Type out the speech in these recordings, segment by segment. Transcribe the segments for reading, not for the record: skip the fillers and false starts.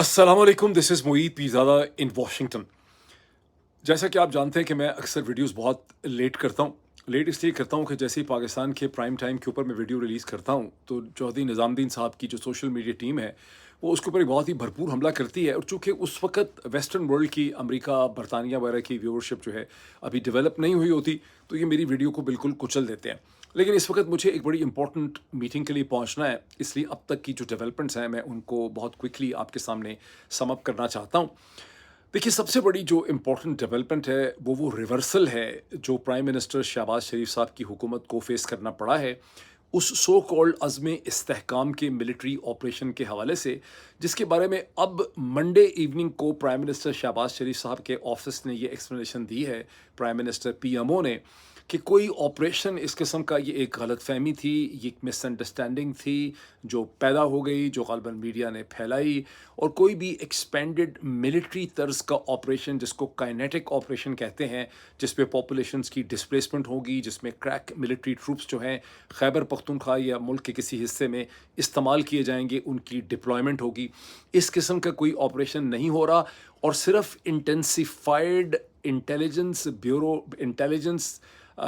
अस्सलामुअलैकुम, this is Moeed Pirzada in Washington. जैसा कि आप जानते हैं कि मैं अक्सर वीडियोस बहुत लेट करता हूँ। लेट इसलिए करता हूँ कि जैसे ही पाकिस्तान के प्राइम टाइम के ऊपर मैं वीडियो रिलीज़ करता हूँ, तो चौधरी निज़ामुद्दीन साहब की जो सोशल मीडिया टीम है, वो उसके ऊपर एक बहुत ही भरपूर हमला करती है। और चूँकि उस वक़्त वेस्टर्न वर्ल्ड की अमेरिका, बरतानिया वगैरह की व्यूअरशिप जो है, अभी डेवलप नहीं हुई होती, तो ये मेरी वीडियो को बिल्कुल कुचल देते हैं। लेकिन इस वक़्त मुझे एक बड़ी इम्पोर्टेंट मीटिंग के लिए पहुँचना है, इसलिए अब तक की जो डेवलपमेंट्स हैं, मैं उनको बहुत क्विकली आपके सामने सम अप करना चाहता हूँ। देखिए, सबसे बड़ी जो इम्पोर्टेंट डेवलपमेंट है, वो रिवर्सल है, जो प्राइम मिनिस्टर शहबाज शरीफ साहब की हुकूमत को फेस करना पड़ा है, उस सो कॉल्ड अज़्म इस्तेहकाम के मिलिट्री ऑपरेशन के हवाले से, जिसके बारे में अब मंडे इवनिंग को प्राइम मिनिस्टर शहबाज शरीफ साहब के ऑफिस ने ये एक्सप्लेनेशन दी है, प्राइम मिनिस्टर पीएमओ ने, कि कोई ऑपरेशन इस किस्म का, ये एक गलतफहमी थी, ये एक मिसअंडरस्टैंडिंग थी जो पैदा हो गई, जो ग़ालिबन मीडिया ने फैलाई। और कोई भी एक्सपेंडेड मिलिट्री तर्ज का ऑपरेशन, जिसको काइनेटिक ऑपरेशन कहते हैं, जिस पे पॉपुलेशंस की डिस्प्लेसमेंट होगी, जिसमें क्रैक मिलिट्री ट्रूप्स जो हैं खैबर पख्तूनख्वा या मुल्क के किसी हिस्से में इस्तेमाल किए जाएंगे, उनकी डिप्लॉयमेंट होगी। इस किस्म का कोई ऑपरेशन नहीं हो रहा, और सिर्फ इंटेंसिफाइड इंटेलिजेंस ब्यूरो, इंटेलिजेंस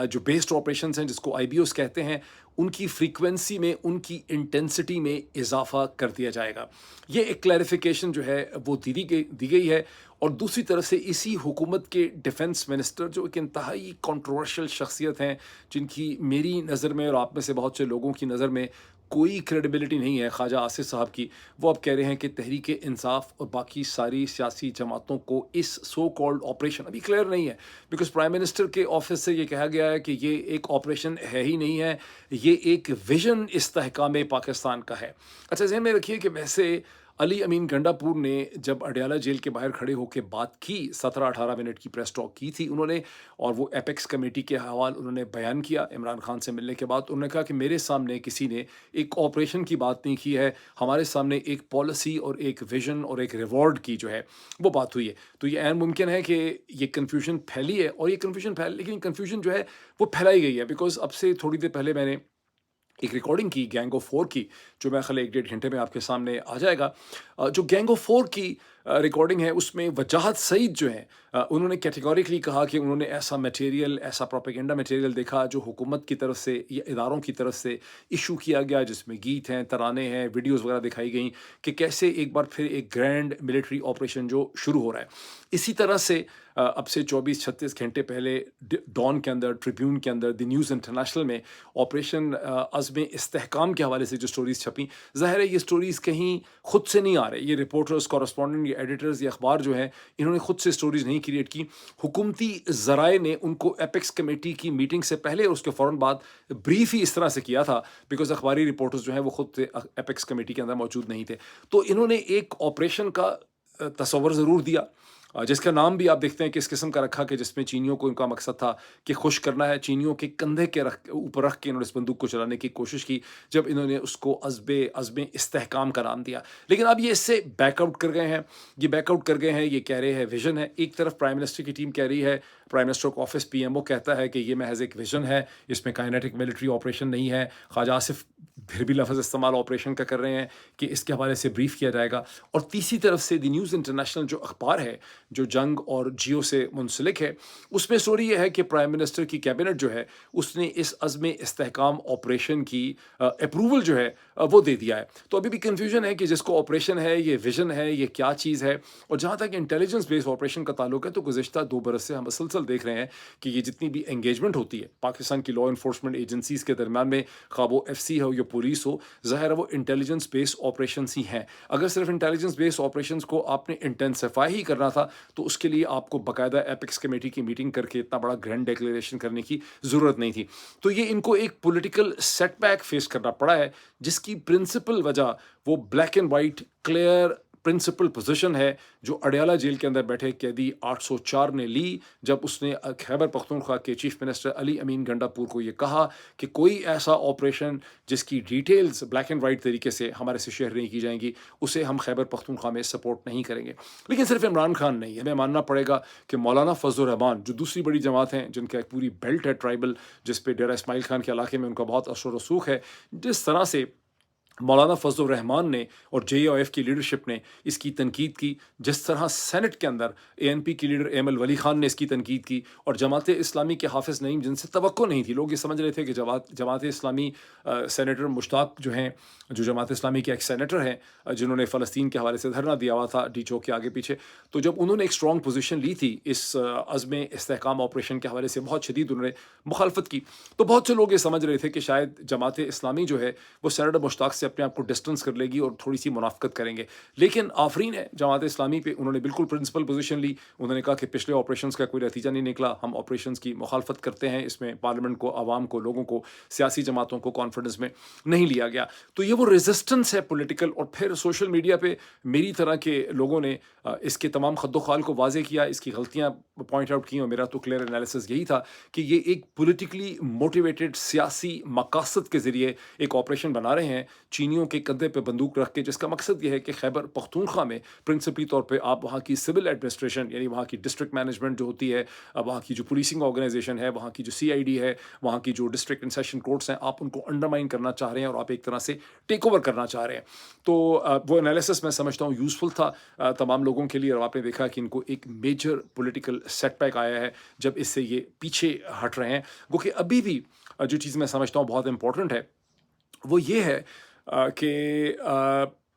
जो बेस्ड ऑपरेशंस हैं, जिसको आईबीओस कहते हैं, उनकी फ्रीक्वेंसी में, उनकी इंटेंसिटी में इजाफा कर दिया जाएगा। ये एक क्लैरिफिकेशन जो है वो दी गई है। और दूसरी तरफ से इसी हुकूमत के डिफेंस मिनिस्टर, जो एक इंतहाई कंट्रोवर्शियल शख्सियत हैं, जिनकी मेरी नज़र में और आप में से बहुत से लोगों की नज़र में कोई क्रेडिबिलिटी नहीं है, ख्वाजा आसिफ साहब की, वो अब कह रहे हैं कि तहरीक इंसाफ और बाकी सारी सियासी जमातों को इस सो कॉल्ड ऑपरेशन, अभी क्लियर नहीं है, बिकॉज प्राइम मिनिस्टर के ऑफिस से ये कहा गया है कि ये एक ऑपरेशन है ही नहीं है, ये एक विजन इस्तेहकाम पाकिस्तान का है। अच्छा, ज़हन में रखिए कि वैसे अली अमीन गंडापुर ने जब अडयाला जेल के बाहर खड़े होकर बात की, 17-18 मिनट की प्रेस टॉक की थी उन्होंने, और वो एपेक्स कमेटी के हवाले उन्होंने बयान किया इमरान खान से मिलने के बाद। उन्होंने कहा कि मेरे सामने किसी ने एक ऑपरेशन की बात नहीं की है, हमारे सामने एक पॉलिसी और एक विजन और एक रिवॉर्ड की जो है वो बात हुई है। तो ये ऐन मुमकिन है कि ये कन्फ्यूजन फैली है, और ये कन्फ्यूजन लेकिन कन्फ्यूजन जो है वो फैलाई गई है, बिकॉज अब से थोड़ी देर पहले मैंने एक रिकॉर्डिंग की गैंग ऑफ फोर की, जो मैं ख़ाली 1 डेढ़ घंटे में आपके सामने आ जाएगा। जो गैंग ऑफ फोर की रिकॉर्डिंग है, उसमें वजाहत सईद जो है, उन्होंने कैटेगोरिकली कहा कि उन्होंने ऐसा मटेरियल, ऐसा प्रोपेगेंडा मटेरियल देखा जो हुकूमत की तरफ से या इदारों की तरफ से इशू किया गया, जिसमें गीत हैं, तराने हैं, वीडियोस वगैरह दिखाई गई, कि कैसे एक बार फिर एक ग्रैंड मिलिट्री ऑपरेशन जो शुरू हो रहा है। इसी तरह से अब से 24-36 घंटे पहले डॉन के अंदर, ट्रिब्यून के अंदर, द न्यूज़ इंटरनेशनल में ऑपरेशन अज़्म इस्तेहकाम के हवाले से जो स्टोरीज़ छपी, ज़ाहिर है ये स्टोरीज़ कहीं खुद से नहीं आ रहे, ये रिपोर्टर्स, कॉरेस्पॉन्डेंट या एडिटर्स या अखबार जो हैं, इन्होंने खुद से स्टोरीज़ नहीं क्रिएट की। हुकूमती ज़राए ने उनको एपेक्स कमेटी की मीटिंग से पहले और उसके फ़ौरन बाद ब्रीफ ही इस तरह से किया था, बिकॉज अखबारी रिपोर्टर्स जो हैं वो खुद से एपेक्स कमेटी के अंदर मौजूद नहीं थे। तो इन्होंने एक ऑपरेशन का तस्वर ज़रूर दिया, जिसका नाम भी आप देखते हैं कि इस किस्म का रखा, कि जिसमें चीनियों को इनका मकसद था कि खुश करना है, चीनियों के कंधे के ऊपर रख के इन्होंने इस बंदूक को चलाने की कोशिश की, जब इन्होंने उसको अज़्म इस्तेहकाम का नाम दिया। लेकिन अब ये इससे बैकआउट कर गए हैं, ये कह रहे हैं विजन है। एक तरफ प्राइम मिनिस्टर की टीम कह रही है, प्राइम मिनिस्टर का ऑफिस पीएमओ कहता है कि ये महज एक विजन है, इसमें काइनेटिक मिलिट्री ऑपरेशन नहीं है। ख्वाजा आसिफ फिर भी लफ्ज़ इस्तेमाल ऑपरेशन का कर रहे हैं कि इसके हवाले से ब्रीफ किया जाएगा। और तीसरी तरफ से द न्यूज़ इंटरनेशनल जो अखबार है, जो जंग और जियो से मुंसलिक है, उसमें स्टोरी ये है कि प्राइम मिनिस्टर की कैबिनेट जो है, उसने इस अज़्म इस्तेहकाम ऑपरेशन की अप्रूवल जो है वो दे दिया है। तो अभी भी कन्फ्यूजन है कि जिसको ऑपरेशन है, ये विजन है, ये क्या चीज़ है। और जहाँ तक इंटेलिजेंस बेस्ड ऑपरेशन का ताल्लुक है, तो गुज़िश्ता 2 बरस से हम मुसलसल देख रहे हैं कि ये जितनी भी एंगेजमेंट होती है पाकिस्तान की लॉ इन्फोर्समेंट एजेंसीज़ के दरमियान में, खा वो एफसी हो या पुलिस हो, ज़ाहिर है वो इंटेलिजेंस बेस्ड ऑपरेशंस ही हैं। अगर सिर्फ इंटेलिजेंस बेस्ड ऑपरेशंस को आपने इंटेंसिफाई ही करना था, तो उसके लिए आपको बाकायदा एपेक्स कमेटी की मीटिंग करके इतना बड़ा ग्रैंड डिक्लेरेशन करने की ज़रूरत नहीं थी। तो ये इनको एक पॉलिटिकल सेटबैक फेस करना पड़ा है, जिसकी प्रिंसिपल वजह वो black and white clear principle position है, जो अडयाला जेल के अंदर बैठे कैदी 804 ने ली, जब उसने खैबर पख्तूनख्वा के चीफ मिनिस्टर अली अमीन गंडापुर को ये कहा कि कोई ऐसा ऑपरेशन जिसकी डिटेल्स ब्लैक एंड वाइट तरीके से हमारे से शेयर नहीं की जाएंगी, उसे हम खैबर पख्तूनख्वा में सपोर्ट नहीं करेंगे। लेकिन सिर्फ इमरान खान नहीं, हमें मानना पड़ेगा कि मौलाना फजल रहमान, जो दूसरी बड़ी जमात हैं, जिनका एक पूरी बेल्ट है ट्राइबल, जिस पे डेरा इस्माइल खान के इलाके में उनका बहुत असर रसूख है, जिस तरह से मौलाना फजल रहमान ने और JOF की लीडरशिप ने इसकी तनकीद की, जिस तरह सेनेट के अंदर ANP की लीडर एमल वली खान ने इसकी तनकीद की, और जमात इस्लामी के हाफिज़ नईम, जिनसे तवक्को नहीं थी, लोग ये समझ रहे थे कि जमात इस्लामी सेनेटर मुश्ताक जो हैं, जो जमात इस्लामी के एक सेनेटर हैं, जिन्होंने फ़लस्तीन के हवाले से धरना दिया हुआ था डी चौक के आगे पीछे, तो जब उन्होंने एक स्ट्रॉन्ग पोजीशन ली थी इस अज़्म इस्तेहकाम ऑपरेशन के हवाले से, बहुत शदीद उन्होंने मुखालफत की, तो बहुत से लोग ये समझ रहे थे कि शायद जमात इस्लामी जो है वो सेनेटर मुश्ताक से अपने आप को डिस्टेंस कर लेगी और थोड़ी सी मुनाफ़कत करेंगे। लेकिन आफरीन है जमात इस्लामी पे, उन्होंने बिल्कुल प्रिंसिपल पोजीशन ली। उन्होंने कहा कि पिछले ऑपरेशंस का कोई नतीजा नहीं निकला, हम ऑपरेशंस की मुखालफत करते हैं, इसमें पार्लियामेंट को, आवाम को, लोगों को, सियासी जमातों को कॉन्फिडेंस में नहीं लिया गया। तो ये वो रेजिस्टेंस है पॉलिटिकल। और फिर सोशल मीडिया पे मेरी तरह के लोगों ने इसके तमाम खद्दो-खाल को वाज़े किया, इसकी गलतियाँ पॉइंट आउट की, और मेरा तो क्लियर एनालिसिस यही था कि ये एक पॉलिटिकली मोटिवेटेड सियासी मकासद के ज़रिए एक ऑपरेशन बना रहे हैं, चीनियों के कंधे पे बंदूक रख के, जिसका मकसद ये है कि खैबर पख्तूनख्वा में प्रिंसिपली तौर पे आप वहाँ की सिविल एडमिनिस्ट्रेशन, यानी वहाँ की डिस्ट्रिक्ट मैनेजमेंट जो होती है, वहाँ की जो पुलिसिंग ऑर्गेनाइजेशन है, वहाँ की जो CID है, वहाँ की जो डिस्ट्रिक्ट एंड सेशन कोर्ट्स हैं, आप उनको अंडरमाइन करना चाह रहे हैं और आप एक तरह से टेक ओवर करना चाह रहे हैं। तो वो एनालिसिस मैं समझता हूँ यूज़फुल था तमाम लोगों के लिए, और आपने देखा कि इनको एक मेजर पॉलिटिकल सेटबैक आया है जब इससे ये पीछे हट रहे हैं। वो कि अभी भी जो चीज़ मैं समझता हूँ बहुत इंपॉर्टेंट है, वो ये है कि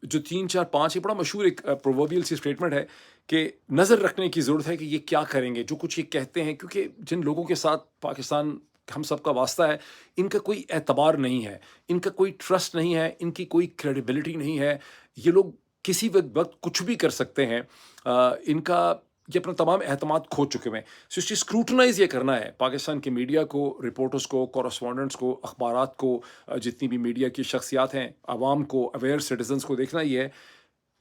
जो 3, 4, 5, ये बड़ा मशहूर एक प्रोवर्बियल सी स्टेटमेंट है कि नज़र रखने की ज़रूरत है कि ये क्या करेंगे, जो कुछ ये कहते हैं, क्योंकि जिन लोगों के साथ पाकिस्तान हम सबका वास्ता है, इनका कोई एतबार नहीं है, इनका कोई ट्रस्ट नहीं है, इनकी कोई क्रेडिबिलिटी नहीं है। ये लोग किसी वक्त कुछ भी कर सकते हैं। इनका ये अपना तमाम एतमाद खो चुके हैं। सो इसकी स्क्रूटनाइज़ ये करना है पाकिस्तान के मीडिया को, रिपोर्टर्स को, कॉरेस्पॉन्डेंट्स को, अखबारात को, जितनी भी मीडिया की शख्सियात हैं, आवाम को, अवेयर सिटीजन्स को देखना ये है,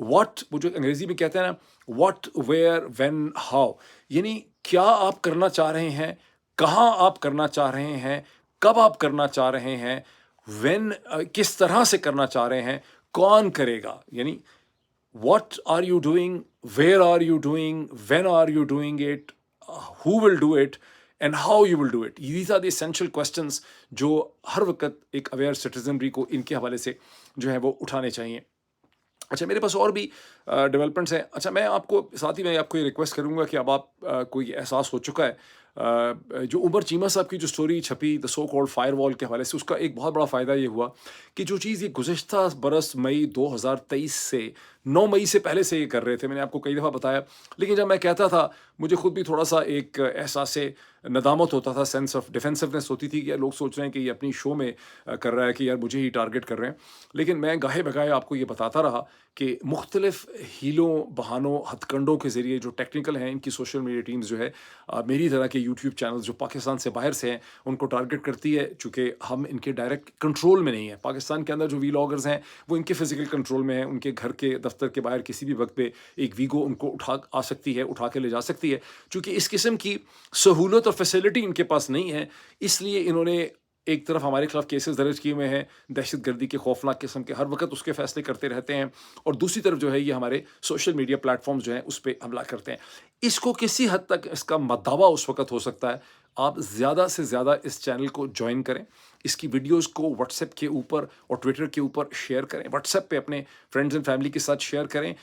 व्हाट, वो जो अंग्रेजी में कहते हैं ना, व्हाट, वेयर, व्हेन, हाउ, यानी क्या आप करना चाह रहे हैं, कहाँ आप करना चाह रहे हैं, कब आप करना चाह रहे हैं, व्हेन, किस तरह से करना चाह रहे हैं, कौन करेगा, यानी what are you doing, where are you doing, when are you doing it, who will do it, and how you will do it. These are the essential questions जो हर वक्त एक अवेयर सिटीजनरी को इनके हवाले से जो है वो उठाने चाहिए। अच्छा, मेरे पास और भी डेवलपमेंट्स हैं। अच्छा, मैं आपको साथ ही मैं आपको ये रिक्वेस्ट करूँगा कि अब आप कोई एहसास हो चुका है, जो उमर चीमा साहब की जो स्टोरी छपी द सो कॉल्ड फायरवॉल के हवाले से, उसका एक बहुत बड़ा फ़ायदा ये हुआ कि जो चीज़ ये गुज़श्ता बरस मई 2023 से 9 मई से पहले से ये कर रहे थे, मैंने आपको कई दफ़ा बताया, लेकिन जब मैं कहता था मुझे खुद भी थोड़ा सा एक एहसास नदामत होता था, सेंस ऑफ डिफेंसिवनेस होती थी कि यार लोग सोच रहे हैं कि ये अपनी शो में कर रहा है, कि यार मुझे ही टारगेट कर रहे हैं। लेकिन मैं गाहे बगाए आपको ये बताता रहा कि मुख्तलिफ हीलों, बहानों, हथकंडों के ज़रिए जो टेक्निकल हैं, इनकी सोशल मीडिया टीम्स जो है मेरी तरह के यूट्यूब चैनल्स जो पाकिस्तान से बाहर से हैं उनको टारगेट करती है, चूँकि हम इनके डायरेक्ट कंट्रोल में नहीं है। पाकिस्तान के अंदर जो वीलॉगर्स हैं वो इनके फिजिकल कंट्रोल में हैं, उनके घर के दफ्तर के बाहर किसी भी वक्त पे एक वीगो उनको उठा आ सकती है, उठा के ले जा सकती है। चूँकि इस किस्म की सहूलत और फैसिलिटी इनके पास नहीं है, इसलिए इन्होंने एक तरफ हमारे खिलाफ केसेस दर्ज किए हुए हैं, दहशतगर्दी के खौफनाक किस्म के, हर वक्त उसके फैसले करते रहते हैं, और दूसरी तरफ जो है ये हमारे सोशल मीडिया प्लेटफॉर्म्स जो हैं उस पर हमला करते हैं। इसको किसी हद तक इसका मदावा उस वक्त हो सकता है, आप ज़्यादा से ज़्यादा इस चैनल को ज्वाइन करें, इसकी वीडियोस को व्हाट्सएप के ऊपर और ट्विटर के ऊपर शेयर करें, व्हाट्सएप पे अपने फ्रेंड्स एंड फैमिली के साथ शेयर करें,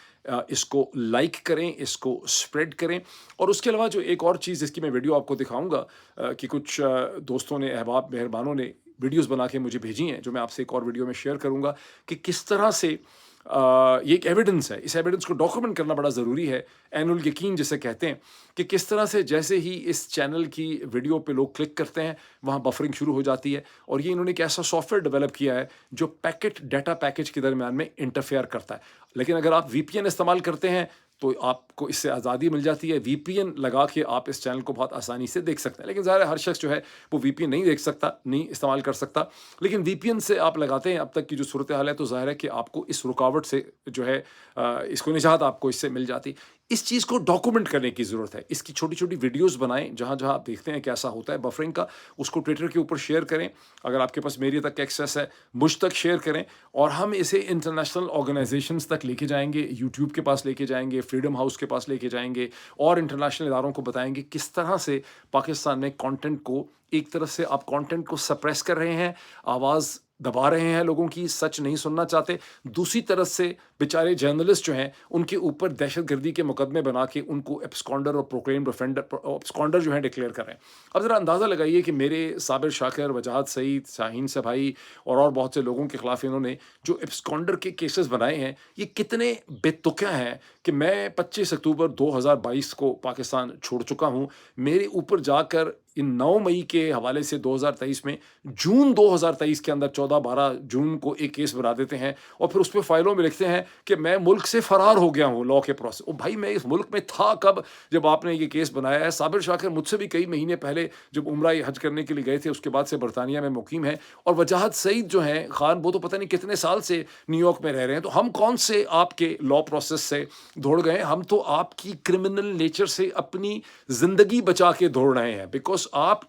इसको लाइक करें, इसको स्प्रेड करें। और उसके अलावा जो एक और चीज़ जिसकी मैं वीडियो आपको दिखाऊंगा कि कुछ दोस्तों ने, अहबाब, मेहरबानों ने वीडियोस बना के मुझे भेजी हैं, जो मैं आपसे एक और वीडियो में शेयर करूंगा कि किस तरह से ये एक एविडेंस है, इस एविडेंस को डॉक्यूमेंट करना बड़ा ज़रूरी है, ऐनुल यकीन जिसे कहते हैं, कि किस तरह से जैसे ही इस चैनल की वीडियो पे लोग क्लिक करते हैं वहाँ बफरिंग शुरू हो जाती है, और ये इन्होंने एक ऐसा सॉफ्टवेयर डेवलप किया है जो पैकेट डाटा पैकेज के दरमियान में इंटरफेयर करता है। लेकिन अगर आप VPN इस्तेमाल करते हैं तो आपको इससे आज़ादी मिल जाती है, VPN लगा के आप इस चैनल को बहुत आसानी से देख सकते हैं। लेकिन ज़ाहिर है हर शख्स जो है वो VPN नहीं देख सकता, नहीं इस्तेमाल कर सकता, लेकिन VPN से आप लगाते हैं, अब तक की जो सूरत हाल है, तो ज़ाहिर है कि आपको इस रुकावट से जो है इसको निजात आपको इससे मिल जाती। इस चीज़ को डॉक्यूमेंट करने की ज़रूरत है, इसकी छोटी छोटी वीडियोज़ बनाएं, जहाँ जहाँ आप देखते हैं कैसा होता है बफरिंग का, उसको ट्विटर के ऊपर शेयर करें, अगर आपके पास मेरे तक एक्सेस है मुझ तक शेयर करें, और हम इसे इंटरनेशनल ऑर्गेनाइजेशंस तक लेके जाएंगे, यूट्यूब के पास लेके जाएंगे, फ्रीडम हाउस के पास लेके जाएंगे, और इंटरनेशनल इदारों को बताएंगे किस तरह से पाकिस्तान में कंटेंट को, एक तरफ से आप कंटेंट को सप्रेस कर रहे हैं, आवाज़ دبا رہے ہیں لوگوں کی، سچ نہیں سننا چاہتے. دوسری طرف سے بیچارے جرنلسٹ جو ہیں ان کے اوپر دہشت گردی کے مقدمے بنا کے ان کو ایبسکانڈر اور پروکلیم ایبسکانڈر جو ہیں ڈکلیئر کر رہے ہیں. اب ذرا اندازہ لگائیے کہ میرے صابر شاکر، وجاہت سعید، شاہین سے بھائی اور بہت سے لوگوں کے خلاف انہوں نے جو ایبسکانڈر کے کیسز بنائے ہیں یہ کتنے بے تکیا ہیں کہ میں 25 اکتوبر 2022 کو پاکستان چھوڑ چکا ہوں. میرے اوپر جا کر ان 9 مئی کے حوالے سے 2023 میں جون 2023 کے اندر 14-12 جون کو ایک کیس بنا دیتے ہیں اور پھر اس پہ فائلوں میں لکھتے ہیں کہ میں ملک سے فرار ہو گیا ہوں لا کے پروسیس. او بھائی میں اس ملک میں تھا کب جب آپ نے یہ کیس بنایا ہے؟ صابر شاکر مجھ سے بھی کئی مہینے پہلے جب عمرہ حج کرنے کے لیے گئے تھے اس کے بعد سے برطانیہ میں مقیم ہے. اور وجاہت سعید جو ہیں خان وہ تو پتہ نہیں کتنے سال سے نیو یارک میں رہ رہے ہیں. تو ہم کون سے آپ کے لا پروسیس سے دوڑ گئے؟ ہم تو آپ کی کرمنل نیچر سے اپنی زندگی بچا کے دوڑ رہے ہیں. بیکاز آپ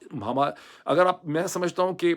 اگر آپ میں سمجھتا ہوں کہ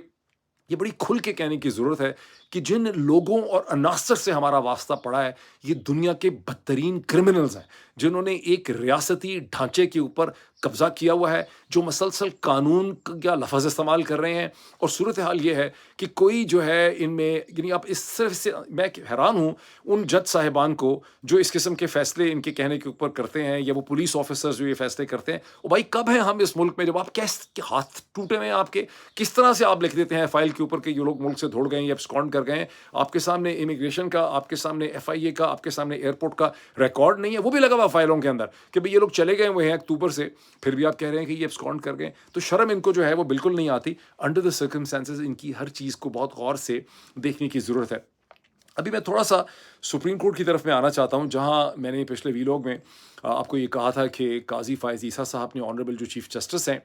یہ بڑی کھل کے کہنے کی ضرورت ہے کہ جن لوگوں اور عناصر سے ہمارا واسطہ پڑا ہے یہ دنیا کے بدترین کرمنلز ہیں جنہوں نے ایک ریاستی ڈھانچے کے اوپر قبضہ کیا ہوا ہے، جو مسلسل قانون کا لفظ استعمال کر رہے ہیں. اور صورتحال یہ ہے کہ کوئی جو ہے ان میں یعنی آپ اس صرف سے میں حیران ہوں ان جج صاحبان کو جو اس قسم کے فیصلے ان کے کہنے کے اوپر کرتے ہیں، یا وہ پولیس آفیسرز جو یہ فیصلے کرتے ہیں. او بھائی کب ہیں ہم اس ملک میں جب آپ کیسے ہاتھ ٹوٹے ہوئے ہیں آپ کے؟ کس طرح سے آپ لکھ دیتے ہیں فائل کے اوپر کہ یہ لوگ ملک سے دوڑ گئے ہیں یا ابسکانڈ کر گئے ہیں؟ آپ کے سامنے امیگریشن کا، آپ کے سامنے ایف آئی اے کا، آپ کے سامنے ایئرپورٹ کا ریکارڈ نہیں ہے، وہ بھی لگا ہوا فائلوں کے اندر کہ بھئی یہ لوگ چلے گئے ہوئے ہیں اکتوبر سے، پھر بھی آپ کہہ رہے ہیں کہ یہ ابسکانڈ کر گئے. تو شرم ان کو جو ہے وہ بالکل نہیں آتی. انڈر دا سرکمسٹانسز ان کی ہر چیز کو بہت غور سے دیکھنے کی ضرورت ہے. ابھی میں تھوڑا سا سپریم کورٹ کی طرف میں آنا چاہتا ہوں، جہاں میں نے پچھلے ویلاگ میں آپ کو یہ کہا تھا کہ قاضی فائز عیسیٰ صاحب نے آنریبل جو چیف جسٹس ہیں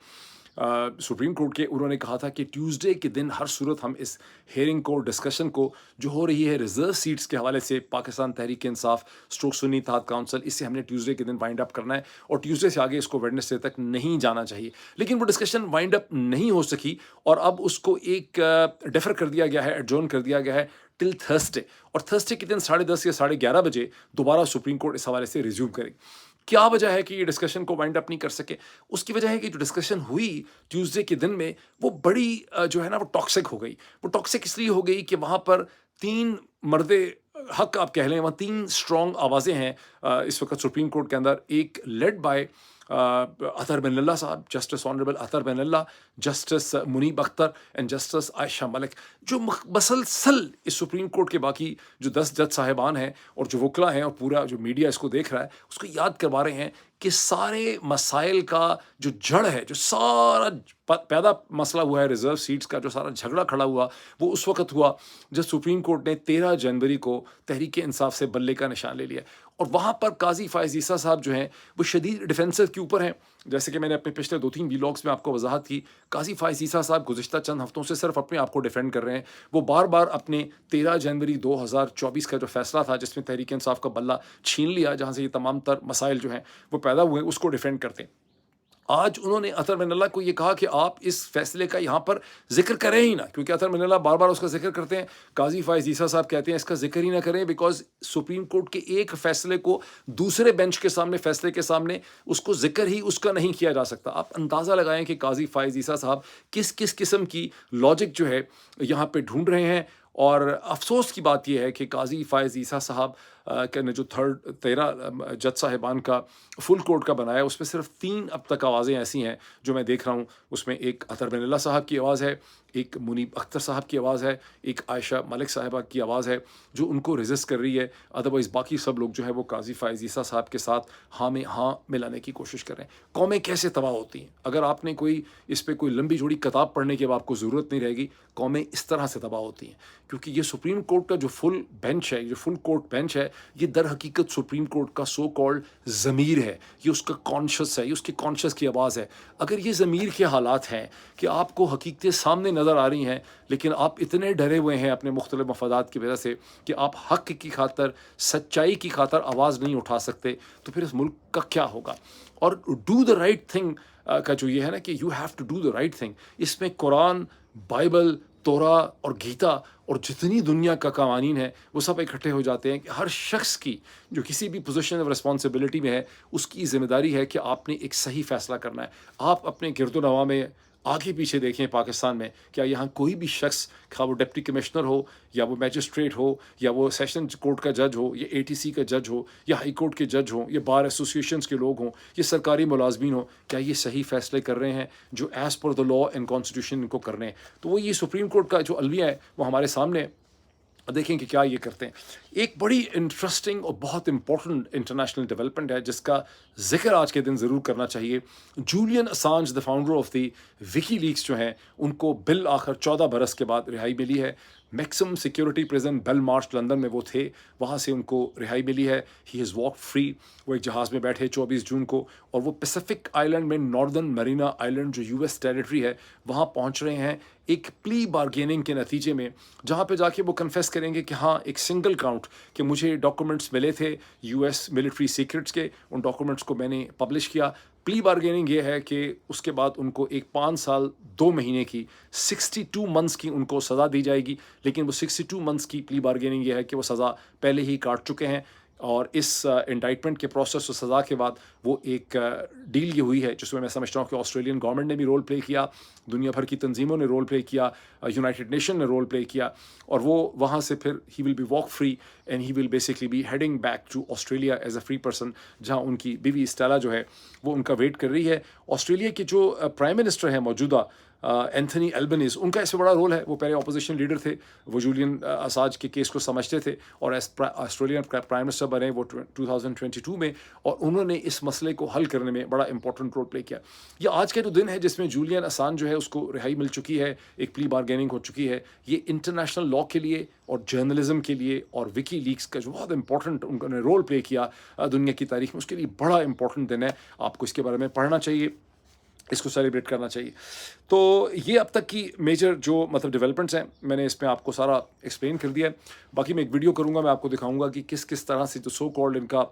سپریم کورٹ کے، انہوں نے کہا تھا کہ ٹیوزڈے کے دن ہر صورت ہم اس ہیئرنگ کو، ڈسکشن کو جو ہو رہی ہے ریزرو سیٹس کے حوالے سے پاکستان تحریک انصاف اسٹروک سنی اتحاد کونسل، اس سے ہم نے ٹیوزڈے کے دن وائنڈ اپ کرنا ہے اور ٹیوزڈے سے آگے اس کو ویڈنسڈے تک نہیں جانا چاہیے. لیکن وہ ڈسکشن وائنڈ اپ نہیں ہو سکی اور اب اس کو ایک ڈیفر کر دیا گیا ہے، ایڈجورن کر دیا گیا ہے ٹل تھرسڈے. اور تھرسڈے کے دن 10:30 یا 11:30 بجے دوبارہ سپریم کورٹ اس حوالے سے ریزیوم کرے. کیا وجہ ہے کہ یہ ڈسکشن کو وائنڈ اپ نہیں کر سکے؟ اس کی وجہ ہے کہ جو ڈسکشن ہوئی ٹیوزڈے کے دن میں وہ بڑی جو ہے نا وہ ٹاکسک ہو گئی. وہ ٹاکسک اس لیے ہو گئی کہ وہاں پر 3 مرد حق آپ کہہ لیں، وہاں 3 اسٹرانگ آوازیں ہیں اس وقت سپریم کورٹ کے اندر. ایک led by Athar Minallah صاحب، justice honourable Athar Minallah, justice Munib Akhtar and justice Ayesha Malik, جو مسلسل اس سپریم کورٹ کے باقی جو 10 جج صاحبان ہیں اور جو وکلا ہیں اور پورا جو میڈیا اس کو دیکھ رہا ہے اس کو یاد کروا رہے ہیں کہ سارے مسائل کا جو جڑ ہے، جو سارا پیدا مسئلہ ہوا ہے ریزرو سیٹس کا، جو سارا جھگڑا کھڑا ہوا وہ اس وقت ہوا جب سپریم کورٹ نے 13 جنوری کو تحریک انصاف سے بلے کا نشان لے لیا. اور وہاں پر قاضی فائز عیسیٰ صاحب جو ہیں وہ شدید ڈیفینسو کے اوپر ہیں. جیسے کہ میں نے اپنے پچھلے 2-3 ویلاگس میں آپ کو وضاحت کی، قاضی فائز عیسیٰ صاحب گزشتہ چند ہفتوں سے صرف اپنے آپ کو ڈیفینڈ کر رہے ہیں. وہ بار بار اپنے 13 جنوری 2024 کا جو فیصلہ تھا جس میں تحریک انصاف کا بلہ چھین لیا، جہاں سے یہ تمام تر مسائل جو ہیں وہ پیدا ہوئے، اس کو ڈیفینڈ کرتے ہیں. آج انہوں نے اطہر بن اللہ کو یہ کہا کہ آپ اس فیصلے کا یہاں پر ذکر کریں ہی نہ، کیونکہ اطہر بن اللہ بار بار اس کا ذکر کرتے ہیں. قاضی فائز عیسیٰ صاحب کہتے ہیں اس کا ذکر ہی نہ کریں، بیکاز سپریم کورٹ کے ایک فیصلے کو دوسرے بینچ کے سامنے، فیصلے کے سامنے اس کو ذکر ہی اس کا نہیں کیا جا سکتا. آپ اندازہ لگائیں کہ قاضی فائز عیسیٰ صاحب کس قسم کی لاجک جو ہے یہاں پہ ڈھونڈ رہے ہیں. اور افسوس کی بات یہ ہے کہ قاضی فائز عیسیٰ صاحب نے جو 13 جج صاحبان کا فل کورٹ کا بنایا اس میں صرف 3 اب تک آوازیں ایسی ہیں جو میں دیکھ رہا ہوں. اس میں ایک اطہر بن اللہ صاحب کی آواز ہے، ایک منیب اختر صاحب کی آواز ہے، ایک عائشہ ملک صاحبہ کی آواز ہے جو ان کو ریزسٹ کر رہی ہے. ادروائز باقی سب لوگ جو ہے وہ قاضی فائز عیسیٰ صاحب کے ساتھ ہاں میں ہاں ملانے کی کوشش کر رہے ہیں. قومیں کیسے تباہ ہوتی ہیں؟ اگر آپ نے کوئی اس پہ کوئی لمبی جوڑی کتاب پڑھنے کی اب آپ کو ضرورت نہیں رہے گی. قومیں اس طرح سے تباہ ہوتی ہیں کیونکہ یہ سپریم کورٹ کا جو فل بینچ ہے، جو فل کورٹ بینچ ہے، یہ در حقیقت سپریم کورٹ کا سو کالڈ ضمیر ہے. یہ اس کا کانشس ہے، یہ اس کے کانشس کی آواز ہے. اگر یہ ضمیر کے حالات ہیں کہ آپ کو حقیقتیں سامنے نظر آ رہی ہیں لیکن آپ اتنے ڈرے ہوئے ہیں اپنے مختلف مفادات کی وجہ سے کہ آپ حق کی خاطر، سچائی کی خاطر آواز نہیں اٹھا سکتے، تو پھر اس ملک کا کیا ہوگا؟ اور ڈو دا رائٹ تھنگ کا جو یہ ہے نا کہ you have to do the right thing, اس میں قرآن، بائبل، تورا اور گیتا اور جتنی دنیا کا قوانین ہے وہ سب اکٹھے ہو جاتے ہیں کہ ہر شخص کی جو کسی بھی پوزیشن آف رسپانسبلٹی میں ہے اس کی ذمہ داری ہے کہ آپ نے ایک صحیح فیصلہ کرنا ہے. آپ اپنے گرد و نواح میں आगे पीछे देखें पाकिस्तान में, क्या यहाँ कोई भी शख्स, खा वो डिप्टी कमिश्नर हो या वो मैजिस्ट्रेट हो या वो सेशन कोर्ट का जज हो या एटीसी का जज हो या हाई कोर्ट के जज हो या बार एसोसिएशंस के लोग हों या सरकारी मुलाजमीन हो, क्या ये सही फैसले कर रहे हैं जो as per the law and constitution इनको करने हैं? तो वो ये सुप्रीम कोर्ट का जो अलविया है वो हमारे सामने है। देखें कि क्या ये करते हैं। एक बड़ी इंटरेस्टिंग और बहुत इंपॉर्टेंट इंटरनेशनल डेवलपमेंट है जिसका जिक्र आज के दिन ज़रूर करना चाहिए। Julian Assange the founder of the WikiLeaks जो हैं उनको बिल आखिर 14 बरस के बाद रिहाई मिली है। Maximum security prison Belmarsh London में वो थे, वहाँ से उनको रिहाई मिली है। He has walk free. वो एक जहाज़ में बैठे 24 जून को और वो पैसिफिक आइलैंड में नॉर्दर्न मरीना आइलैंड जो यूएस टेरिटरी है वहाँ पहुँच रहे हैं एक प्ली बार्गेनिंग के नतीजे में, जहाँ पे जाके वो कन्फेस करेंगे कि हाँ एक सिंगल काउंट कि मुझे डॉक्यूमेंट्स मिले थे यूएस मिलिट्री सीक्रेट्स के, उन डॉक्यूमेंट्स को मैंने पब्लिश किया। प्ली बार्गेनिंग ये है कि उसके बाद उनको एक 5 साल 2 महीने की 62 मंथ्स की उनको सज़ा दी जाएगी, लेकिन वो 62 मंथ्स की प्ली बार्गेनिंग ये है कि वो सज़ा पहले ही काट चुके हैं और इस इंडाइटमेंट के प्रोसेस और सज़ा के बाद वो एक डील ये हुई है जिसमें मैं समझता हूँ कि ऑस्ट्रेलियन गवर्नमेंट ने भी रोल प्ले किया, दुनिया भर की तंजीमों ने रोल प्ले किया, यूनाइटेड नेशन ने रोल प्ले किया और वो वहाँ से फिर he will be walk free and he will basically be heading back to Australia as a free person, जहाँ उनकी बीवी स्टेला जो है वो उनका वेट कर रही है। ऑस्ट्रेलिया के जो प्राइम मिनिस्टर हैं मौजूदा एंथनी एल्बनीज़, उनका इसमें बड़ा रोल है। वो पहले अपोजिशन लीडर थे, वो जूलियन असांज के केस को समझते थे और एज ऑस्ट्रेलियन प्राइम मिनिस्टर बने वो 2022 में और उन्होंने इस मसले को हल करने में बड़ा इंपॉर्टेंट रोल प्ले किया। ये आज का जो दिन है जिसमें जूलियन असांज जो है उसको रिहाई मिल चुकी है, एक प्ली बार्गेनिंग हो चुकी है, ये इंटरनेशनल लॉ के लिए और जर्नलिज्म के लिए और विकी लीक्स का जो बहुत इंपॉर्टेंट उन्होंने रोल प्ले किया दुनिया की तारीख में, उसके लिए बड़ा इंपॉर्टेंट दिन है। आपको इसके बारे में पढ़ना चाहिए, इसको सेलिब्रेट करना चाहिए। तो ये अब तक की मेजर जो मतलब डेवलपमेंट्स हैं मैंने इसमें आपको सारा एक्सप्लेन कर दिया है। बाकी मैं एक वीडियो करूँगा, मैं आपको दिखाऊँगा कि किस किस तरह से जो सो कॉल्ड इनका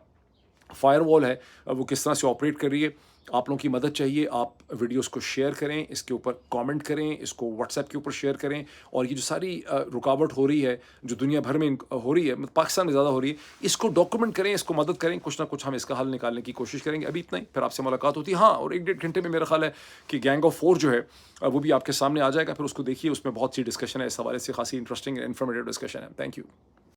फायरवॉल है वो किस तरह से ऑपरेट कर रही है। आप लोगों की मदद चाहिए, आप वीडियोस को शेयर करें, इसके ऊपर कमेंट करें, इसको व्हाट्सएप के ऊपर शेयर करें और ये जो सारी रुकावट हो रही है जो दुनिया भर में हो रही है, मतलब पाकिस्तान में ज़्यादा हो रही है, इसको डॉक्यूमेंट करें, इसको मदद करें, कुछ ना कुछ हम इसका हल निकालने की कोशिश करेंगे। अभी इतना ही, फिर आपसे मुलाकात होती है। हाँ, और 1 डेढ़ घंटे में मेरा ख्याल है कि गैंग ऑफ 4 जो है वो भी आपके सामने आ जाएगा, फिर उसको देखिए, उसमें बहुत सी डिस्कशन है, इस हवाले से खासी इंटरेस्टिंग इन्फॉर्मेटिव डिस्कशन है। Thank you.